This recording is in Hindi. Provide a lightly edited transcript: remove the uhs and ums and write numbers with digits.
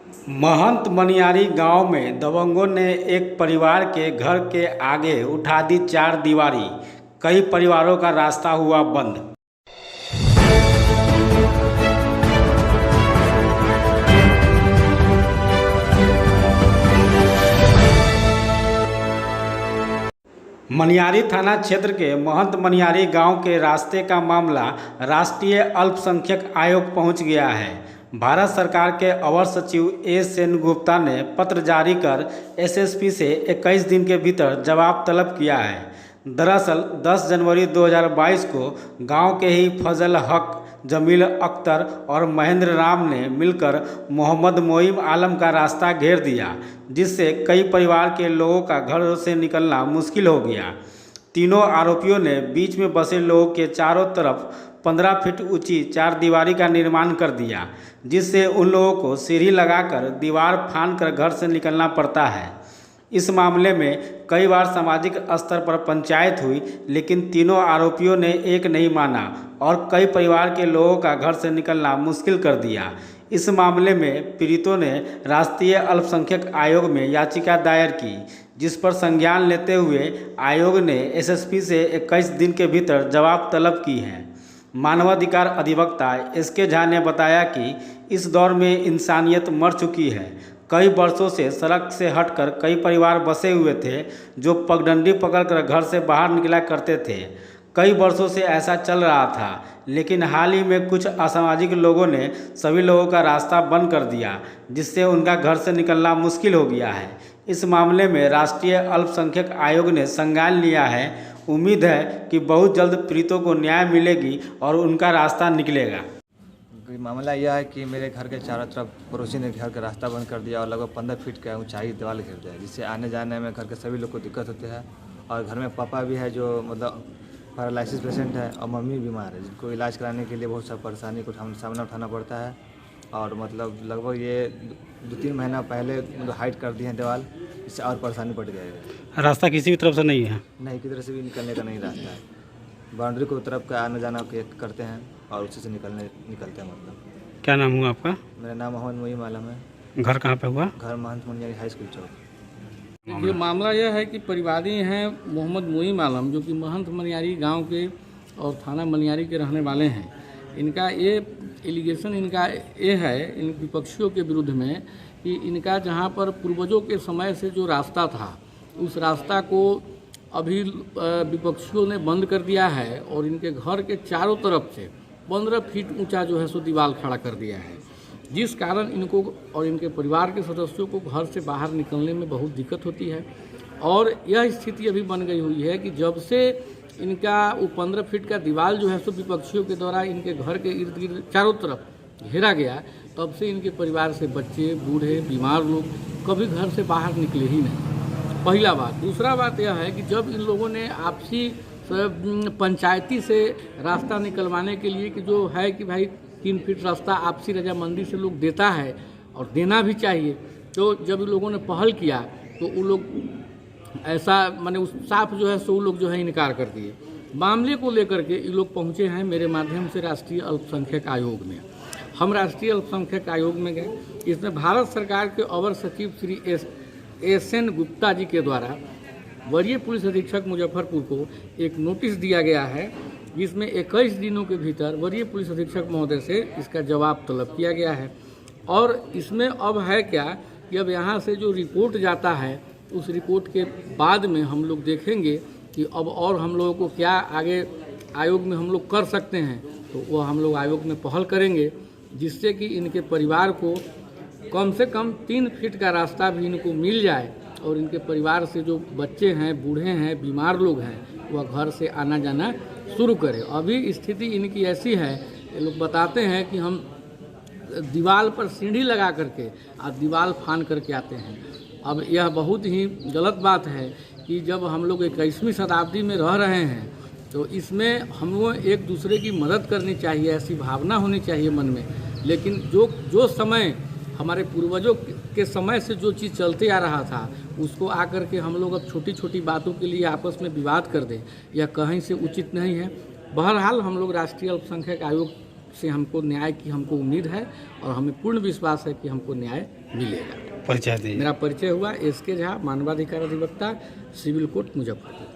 महंत मनियारी गांव में दबंगों ने एक परिवार के घर के आगे उठा दी चार दीवारी। कई परिवारों का रास्ता हुआ बंद। मनियारी थाना क्षेत्र के महंत मनियारी गांव के रास्ते का मामला राष्ट्रीय अल्पसंख्यक आयोग पहुंच गया है। भारत सरकार के अवर सचिव ए सेनगुप्ता ने पत्र जारी कर एसएसपी से 21 दिन के भीतर जवाब तलब किया है। दरअसल 10 जनवरी 2022 को गांव के ही फजल हक, जमील अख्तर और महेंद्र राम ने मिलकर मोहम्मद मोइम आलम का रास्ता घेर दिया, जिससे कई परिवार के लोगों का घर से निकलना मुश्किल हो गया। तीनों आरोपियों ने बीच में बसे लोगों के चारों तरफ 15 फीट ऊंची चार दीवारी का निर्माण कर दिया, जिससे उन लोगों को सीढ़ी लगाकर दीवार फांदकर घर से निकलना पड़ता है। इस मामले में कई बार सामाजिक स्तर पर पंचायत हुई, लेकिन तीनों आरोपियों ने एक नहीं माना और कई परिवार के लोगों का घर से निकलना मुश्किल कर दिया। इस मामले में पीड़ितों ने राष्ट्रीय अल्पसंख्यक आयोग में याचिका दायर की, जिस पर संज्ञान लेते हुए आयोग ने एसएसपी से 21 दिन के भीतर जवाब तलब की है। मानवाधिकार अधिवक्ता एसके झा ने बताया कि इस दौर में इंसानियत मर चुकी है। कई वर्षों से सड़क से हटकर कई परिवार बसे हुए थे, जो पगडंडी पकड़कर घर से बाहर निकला करते थे। कई वर्षों से ऐसा चल रहा था, लेकिन हाल ही में कुछ असामाजिक लोगों ने सभी लोगों का रास्ता बंद कर दिया, जिससे उनका घर से निकलना मुश्किल हो गया है। इस मामले में राष्ट्रीय अल्पसंख्यक आयोग ने संज्ञान लिया है। उम्मीद है कि बहुत जल्द पीड़ितों को न्याय मिलेगी और उनका रास्ता निकलेगा। मामला यह है कि मेरे घर के चारों तरफ पड़ोसी ने घर का रास्ता बंद कर दिया और लगभग 15 फीट का ऊंचाई दीवार घेर दिया, जिससे आने जाने में घर के सभी लोग को दिक्कत होती है। और घर में पापा भी है, जो मतलब पैरालिसिस पेशेंट है, और मम्मी बीमार है, जिनको इलाज कराने के लिए बहुत सा परेशानी को सामना उठाना पड़ता है। और मतलब लगभग ये 2-3 महीना पहले मतलब हाइट कर दी है दीवार, इससे और परेशानी बढ़ गई है। रास्ता किसी भी तरफ से नहीं है? नहीं, किसी तरह से भी निकलने का नहीं रास्ता है। बाउंड्री को तरफ का आना जाना करते हैं और उसी से निकलते हैं। मतलब क्या नाम हुआ आपका? मेरा नाम मोहम्मद मोइम आलम है। घर कहाँ पे हुआ? घर महंत मनियारी हाई स्कूल चौक। ये मामला यह है कि परिवादी हैं मोहम्मद मोइम आलम, जो कि महंत मनियारी गांव के और थाना मनियारी के रहने वाले हैं। इनका ये एलिगेशन ये है इन विपक्षियों के विरुद्ध में कि इनका जहां पर पूर्वजों के समय से जो रास्ता था, उस रास्ता को अभी विपक्षियों ने बंद कर दिया है और इनके घर के चारों तरफ से 15 फीट ऊंचा जो है सो दीवार खड़ा कर दिया है, जिस कारण इनको और इनके परिवार के सदस्यों को घर से बाहर निकलने में बहुत दिक्कत होती है। और यह स्थिति अभी बन गई हुई है कि जब से इनका वो 15 फीट का दीवार जो है सो विपक्षियों के द्वारा इनके घर के इर्द गिर्द चारों तरफ घेरा गया, तब से इनके परिवार से बच्चे, बूढ़े, बीमार लोग कभी घर से बाहर निकले ही नहीं। पहला बात। दूसरा बात यह है कि जब इन लोगों ने आपसी पंचायती से रास्ता निकलवाने के लिए कि जो है कि भाई 3 फीट रास्ता आपसी रजामंदी से लोग देता है और देना भी चाहिए, तो जब इन लोगों ने पहल किया तो वो लोग ऐसा माने उस साफ जो है सो वो लोग जो है इनकार कर दिए। मामले को लेकर के ये लोग पहुँचे हैं मेरे माध्यम से राष्ट्रीय अल्पसंख्यक आयोग में। हम राष्ट्रीय अल्पसंख्यक आयोग में गए। इसमें भारत सरकार के अवर सचिव श्री एस एन गुप्ता जी के द्वारा वरीय पुलिस अधीक्षक मुजफ्फरपुर को एक नोटिस दिया गया है, जिसमें 21 दिनों के भीतर वरीय पुलिस अधीक्षक महोदय से इसका जवाब तलब किया गया है। और इसमें अब है क्या कि अब यहाँ से जो रिपोर्ट जाता है, उस रिपोर्ट के बाद में हम लोग देखेंगे कि अब और हम लोगों को क्या आगे आयोग में हम लोग कर सकते हैं, तो वो हम लोग आयोग में पहल करेंगे, जिससे कि इनके परिवार को कम से कम 3 फीट का रास्ता भी इनको मिल जाए और इनके परिवार से जो बच्चे हैं, बूढ़े हैं, बीमार लोग हैं, वह घर से आना जाना शुरू करें। अभी स्थिति इनकी ऐसी है, ये लोग बताते हैं कि हम दीवार पर सीढ़ी लगा करके और दीवार फान करके आते हैं। अब यह बहुत ही गलत बात है कि जब हम लोग 21वीं शताब्दी में रह रहे हैं, तो इसमें हम लोग एक दूसरे की मदद करनी चाहिए, ऐसी भावना होनी चाहिए मन में। लेकिन जो समय हमारे पूर्वजों के समय से जो चीज़ चलते आ रहा था, उसको आकर के हम लोग अब छोटी छोटी बातों के लिए आपस में विवाद कर दें, यह कहीं से उचित नहीं है। बहरहाल हम लोग राष्ट्रीय अल्पसंख्यक आयोग से हमको न्याय की हमको उम्मीद है और हमें पूर्ण विश्वास है कि हमको न्याय मिलेगा। परिचय दी। मेरा परिचय हुआ SK झा, मानवाधिकार अधिवक्ता, सिविल कोर्ट मुजफ्फरपुर।